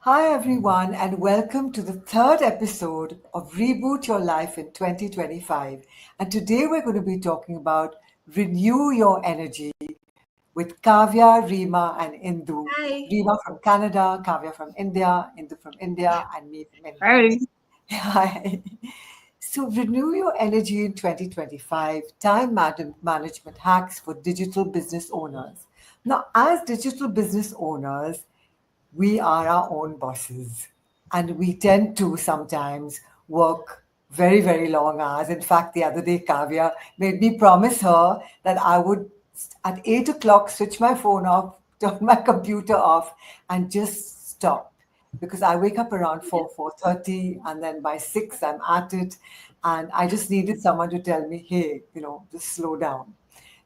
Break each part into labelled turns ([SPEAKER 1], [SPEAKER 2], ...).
[SPEAKER 1] Hi, everyone, and welcome to the third episode of Reboot Your Life in 2025. And today we're going to be talking about Renew Your Energy with Kavya, Reema, and Indu.
[SPEAKER 2] Hi.
[SPEAKER 1] Reema from Canada, Kavya from India, Indu from India, and me from India.
[SPEAKER 3] Hi.
[SPEAKER 1] Hi. So, Renew Your Energy in 2025 Management Hacks for Digital Business Owners. Now, as digital business owners, we are our own bosses and we tend to sometimes work very, very long hours. In fact, the other day, Kavya made me promise her that I would, at 8 o'clock, switch my phone off, turn my computer off, and just stop because I wake up around 4:30, and then by 6 I'm at it, and I just needed someone to tell me, hey, just slow down.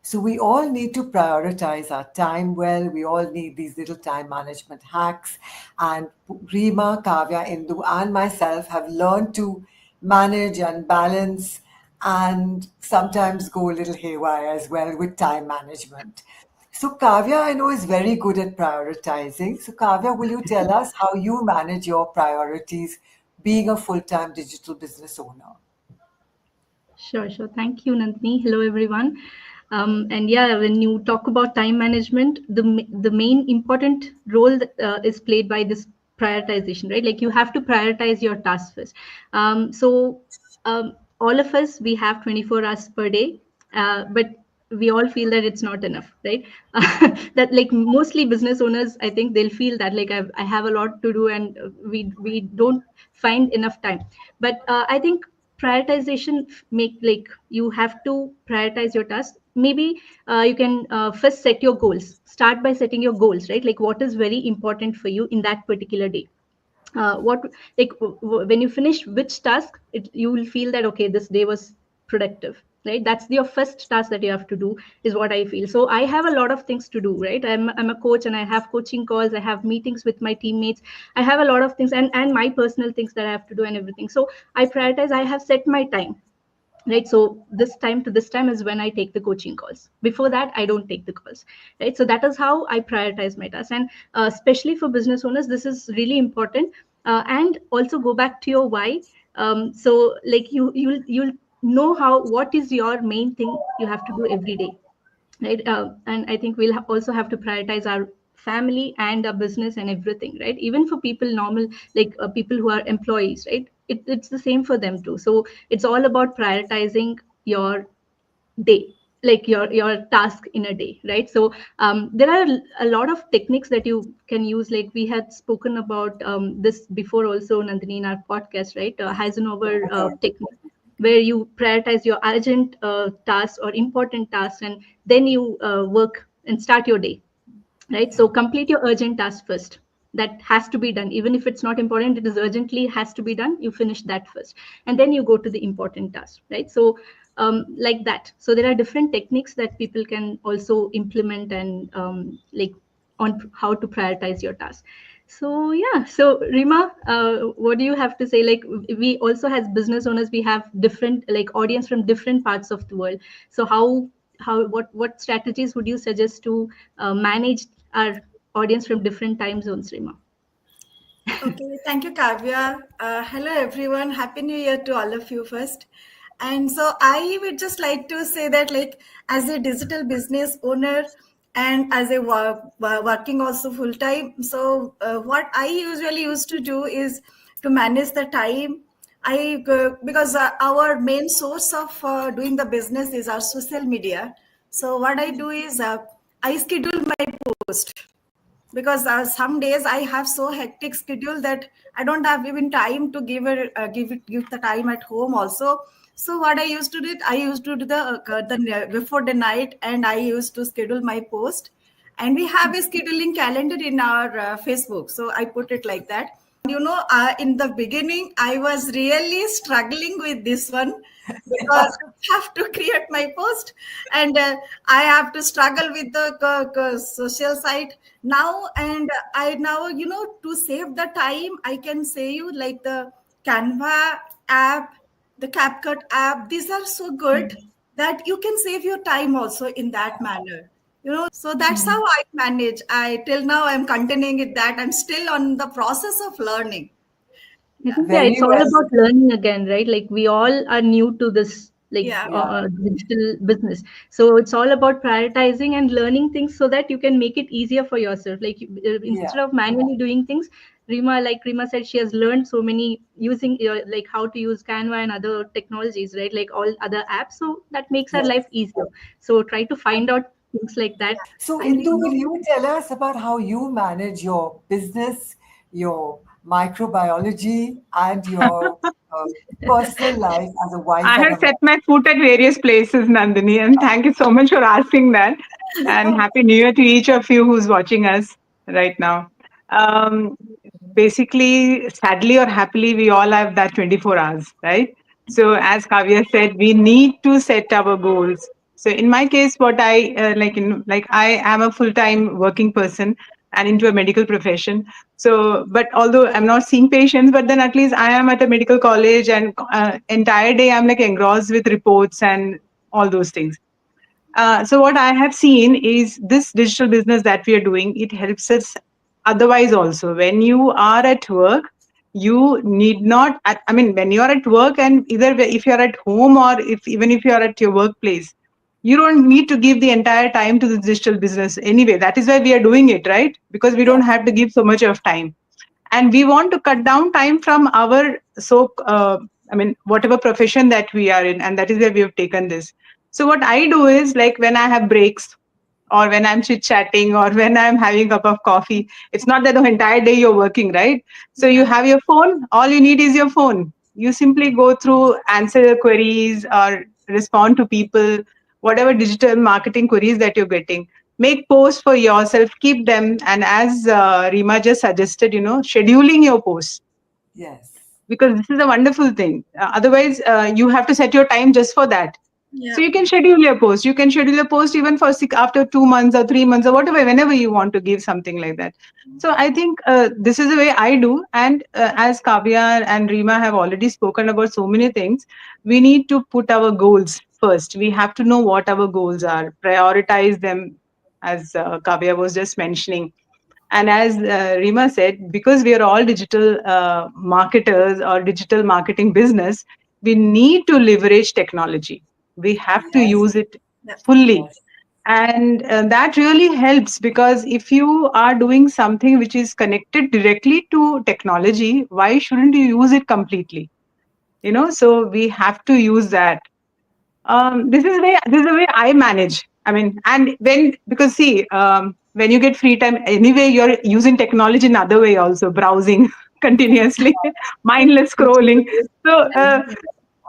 [SPEAKER 1] So we all need to prioritize our time well. We all need these little time management hacks. And Reema, Kavya, Indu, and myself have learned to manage and balance and sometimes go a little haywire as well with time management. So Kavya, I know, is very good at prioritizing. So Kavya, will you tell us how you manage your priorities being a full-time digital business owner?
[SPEAKER 3] Sure. Thank you, Nandini. Hello, everyone. And yeah, when you talk about time management, the main important role that, is played by this prioritization, right? Like you have to prioritize your tasks first. All of us, we have 24 hours per day, but we all feel that it's not enough, right? That like mostly business owners, I think they'll feel that like I have a lot to do and we don't find enough time. But I think prioritization make like you have to prioritize your tasks. Maybe you can first set your goals. Start by setting your goals, right? Like what is very important for you in that particular day. What like when you finish which task, you will feel that okay, this day was productive, right? That's your first task that you have to do, is what I feel. So I have a lot of things to do, right? I'm a coach and I have coaching calls, I have meetings with my teammates, I have a lot of things, and my personal things that I have to do and everything. So I prioritize. I have set my time, right? So this time to this time is when I take the coaching calls. Before that, I don't take the calls, right? So that is how I prioritize my tasks. And especially for business owners, this is really important. And also go back to your why. So like you'll know how, what is your main thing you have to do every day, right? And I think we'll also have to prioritize our family and our business and everything, right? Even for people normal, like people who are employees, right? It's the same for them too. So it's all about prioritizing your day, like your task in a day, right? So there are a lot of techniques that you can use. Like we had spoken about this before also, Nandini, in our podcast, right? Eisenhower technique, where you prioritize your urgent tasks or important tasks, and then you work and start your day, right? So complete your urgent task first. That has to be done. Even if it's not important, it is urgently has to be done. You finish that first, and then you go to the important task, right? So like that. So there are different techniques that people can also implement, and like on how to prioritize your task. So yeah. So Rima, what do you have to say? Like we also, as business owners, we have different like audience from different parts of the world. So how what strategies would you suggest to manage our audience from different time zones, Rima?
[SPEAKER 2] Okay, thank you, Kavya. Hello, everyone. Happy New Year to all of you first. And so I would just like to say that, like, as a digital business owner and as a working also full time, so what I usually used to do is to manage the time. Because our main source of doing the business is our social media. So what I do is I schedule my post, because some days I have so hectic schedule that I don't have even time to give the time at home also. So what I used to do, I used to do the before the night, and I used to schedule my post, and we have a scheduling calendar in our Facebook. So I put it like that. In the beginning, I was really struggling with this one, because I have to create my post, and I have to struggle with the social site now. And I now, to save the time, I can say you like the Canva app, the CapCut app. These are so good that you can save your time also in that manner. So that's how I manage. I till now I'm continuing with that. I'm still on the process of learning.
[SPEAKER 3] I
[SPEAKER 2] Yeah.
[SPEAKER 3] think, yeah,
[SPEAKER 1] Very
[SPEAKER 3] it's all
[SPEAKER 1] well.
[SPEAKER 3] about learning again, right? Like we all are new to this, like
[SPEAKER 2] Yeah.
[SPEAKER 1] Yeah.
[SPEAKER 3] digital business. So it's all about prioritizing and learning things so that you can make it easier for yourself. Like
[SPEAKER 1] Yeah.
[SPEAKER 3] instead of manually doing things, Rima said, she has learned so many using like how to use Canva and other technologies, right? Like all other apps. So that makes our
[SPEAKER 1] Yes.
[SPEAKER 3] life easier. So try to find out things like that.
[SPEAKER 1] So,
[SPEAKER 3] And
[SPEAKER 1] Indu, will you tell us about how you manage your business, your microbiology, and your personal life as a wife
[SPEAKER 4] I
[SPEAKER 1] and
[SPEAKER 4] have
[SPEAKER 1] a
[SPEAKER 4] set my foot at various places, Nandini, and thank you so much for asking that. And Happy New Year to each of you who's watching us right now. Um, Basically, sadly or happily, we all have that 24 hours, right? So, as Kavya said, we need to set our goals. So, in my case, what I I am a full time working person and into a medical profession. So, but although I'm not seeing patients, but then at least I am at a medical college and entire day I'm like engrossed with reports and all those things. So what I have seen is this digital business that we are doing, it helps us otherwise also. When you are at work, you need not, I mean, when you are at work and if you're at home or even if you're at your workplace, you don't need to give the entire time to the digital business anyway. That is why we are doing it, right? Because we
[SPEAKER 1] yeah,
[SPEAKER 4] don't have to give so much of time, and we want to cut down time from our whatever profession that we are in, and that is where we have taken this. So what I do is, like, when I have breaks or when I'm chit chatting or when I'm having a cup of coffee, it's not that the entire day you're working, right? So you
[SPEAKER 2] Yeah.
[SPEAKER 4] have your phone, all you need is your phone. You simply go through, answer the queries or respond to people, whatever digital marketing queries that you're getting. Make posts for yourself, keep them, and as Rima just suggested, scheduling your posts,
[SPEAKER 1] yes,
[SPEAKER 4] because this is a wonderful thing. Otherwise, you have to set your time just for that. So
[SPEAKER 2] Yeah.
[SPEAKER 4] you can schedule your post. You can schedule a post even for after 2 months or 3 months or whatever, whenever you want to give something like that. So I think this is the way I do. And as Kavya and Rima have already spoken about so many things, we need to put our goals first. We have to know what our goals are, prioritize them, as Kavya was just mentioning. And as Rima said, because we are all digital marketers or digital marketing business, we need to leverage technology. We have to
[SPEAKER 1] yes,
[SPEAKER 4] use it
[SPEAKER 2] Yeah.
[SPEAKER 4] fully.
[SPEAKER 1] yes,
[SPEAKER 4] And that really helps, because if you are doing something which is connected directly to technology, why shouldn't you use it completely? So we have to use that. This is the way I manage. I mean, and when, because see, when you get free time, anyway, you're using technology in other way also, browsing continuously, mindless scrolling. So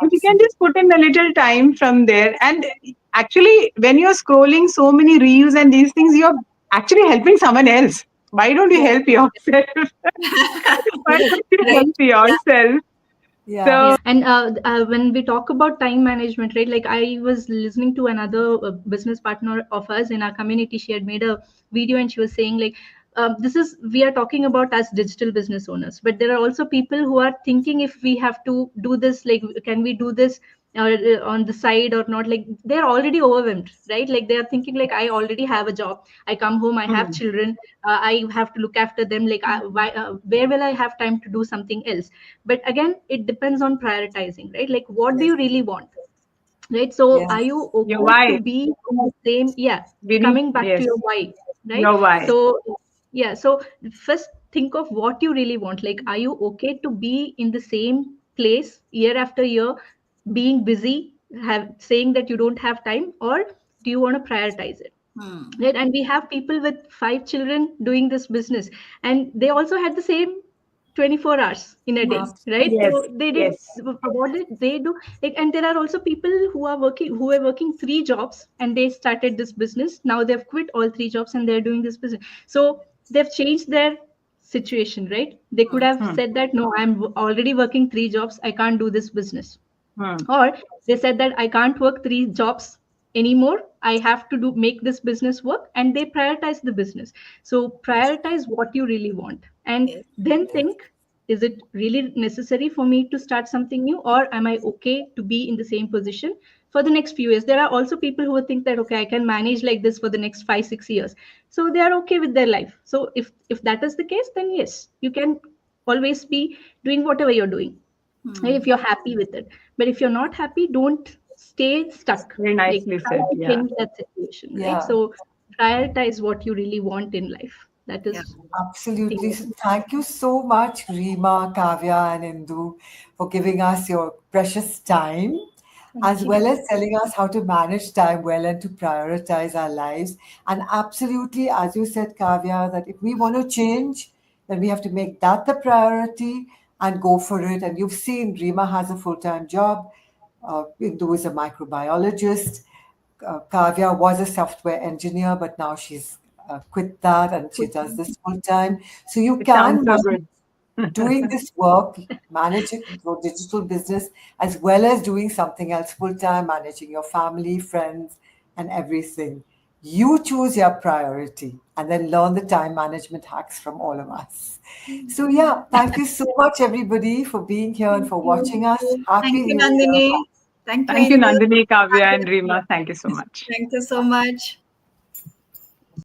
[SPEAKER 4] if you can
[SPEAKER 1] absolutely.
[SPEAKER 4] just put in a little time from there, and actually, when you're scrolling so many reels and these things, you're actually helping someone else. Why don't you
[SPEAKER 1] Yes,
[SPEAKER 4] help yourself? Why don't you
[SPEAKER 2] Right.
[SPEAKER 4] help yourself?
[SPEAKER 1] yeah,
[SPEAKER 3] Yeah,
[SPEAKER 4] So,
[SPEAKER 3] and when we talk about time management, right? Like I was listening to another business partner of us in our community. She had made a video and she was saying like, this is we are talking about as digital business owners, but there are also people who are thinking if we have to do this, like, can we do this on the side or not? Like they're already overwhelmed, right? Like they are thinking like, I already have a job. I come home, I have
[SPEAKER 4] hmm,
[SPEAKER 3] children. I have to look after them. Like, where will I have time to do something else? But again, it depends on prioritizing, right? Like what do
[SPEAKER 1] yes,
[SPEAKER 3] you really want, right? So
[SPEAKER 1] yes,
[SPEAKER 3] are you
[SPEAKER 4] your
[SPEAKER 3] okay to
[SPEAKER 4] why.
[SPEAKER 3] be in the same, yeah,
[SPEAKER 4] We need,
[SPEAKER 3] coming back to
[SPEAKER 4] yes,
[SPEAKER 3] your why, right?
[SPEAKER 4] your why.
[SPEAKER 3] So yeah, so first think of what you really want. Like, are you okay to be in the same place year after year, being busy, have saying that you don't have time, or do you want to prioritize it?
[SPEAKER 2] Hmm.
[SPEAKER 3] Right, and we have people with 5 children doing this business, and they also had the same 24 hours in a day, right?
[SPEAKER 1] absolutely.
[SPEAKER 4] Yes,
[SPEAKER 3] So they did,
[SPEAKER 4] yes.
[SPEAKER 3] what did they do? Like, and there are also people who were working 3 jobs and they started this business. Now they've quit all 3 jobs and they're doing this business. So they've changed their situation, right? They could have
[SPEAKER 4] Hmm,
[SPEAKER 3] said that, no, I'm already working 3 jobs, I can't do this business.
[SPEAKER 4] hmm,
[SPEAKER 3] Or they said that I can't work 3 jobs anymore, I have to do make this business work, and they prioritize the business. So
[SPEAKER 1] Yes,
[SPEAKER 3] prioritize what you really want, and
[SPEAKER 2] Yes.
[SPEAKER 3] then
[SPEAKER 1] yes,
[SPEAKER 3] think, is it really necessary for me to start something new, or am I okay to be in the same position for the next few years. There are also people who think that, okay, I can manage like this for the next 5 6 years, so they are okay with their life. So if that is the case, then yes, you can always be doing whatever you're doing, right, if you're happy with it. But if you're not happy, don't stay stuck.
[SPEAKER 4] Very
[SPEAKER 3] Like,
[SPEAKER 4] nicely
[SPEAKER 3] try
[SPEAKER 4] said.
[SPEAKER 3] to
[SPEAKER 4] Yeah.
[SPEAKER 3] change that situation, right?
[SPEAKER 1] Yeah.
[SPEAKER 3] So prioritize what you really want in life. That
[SPEAKER 2] Yeah.
[SPEAKER 3] is, I
[SPEAKER 1] Absolutely.
[SPEAKER 3] think,
[SPEAKER 1] So thank you so much, Reema, Kavya, and Indu, for giving us your precious time,
[SPEAKER 3] thank
[SPEAKER 1] as
[SPEAKER 3] you.
[SPEAKER 1] well as telling us how to manage time well and to prioritize our lives. And absolutely, as you said, Kavya, that if we want to change, then we have to make that the priority and go for it. And you've seen Reema has a full-time job. Indu is a microbiologist. Kavya was a software engineer, but now she's quit that and she does this full time. So you
[SPEAKER 4] It sounds
[SPEAKER 1] can,
[SPEAKER 4] so
[SPEAKER 1] while
[SPEAKER 4] good.
[SPEAKER 1] doing this work, managing your digital business as well as doing something else full time, managing your family, friends, and everything. You choose your priority and then learn the time management hacks from all of us. So, yeah, thank you so much, everybody, for being here and
[SPEAKER 3] Thank
[SPEAKER 1] for watching
[SPEAKER 3] you.
[SPEAKER 1] us.
[SPEAKER 2] Thank
[SPEAKER 1] Happy
[SPEAKER 2] you,
[SPEAKER 1] New Year.
[SPEAKER 2] Nandini. Thank you,
[SPEAKER 4] Thank you,
[SPEAKER 2] Indu.
[SPEAKER 4] Nandini, Kavya, and Reema. Thank you so much.
[SPEAKER 2] Thank you so much.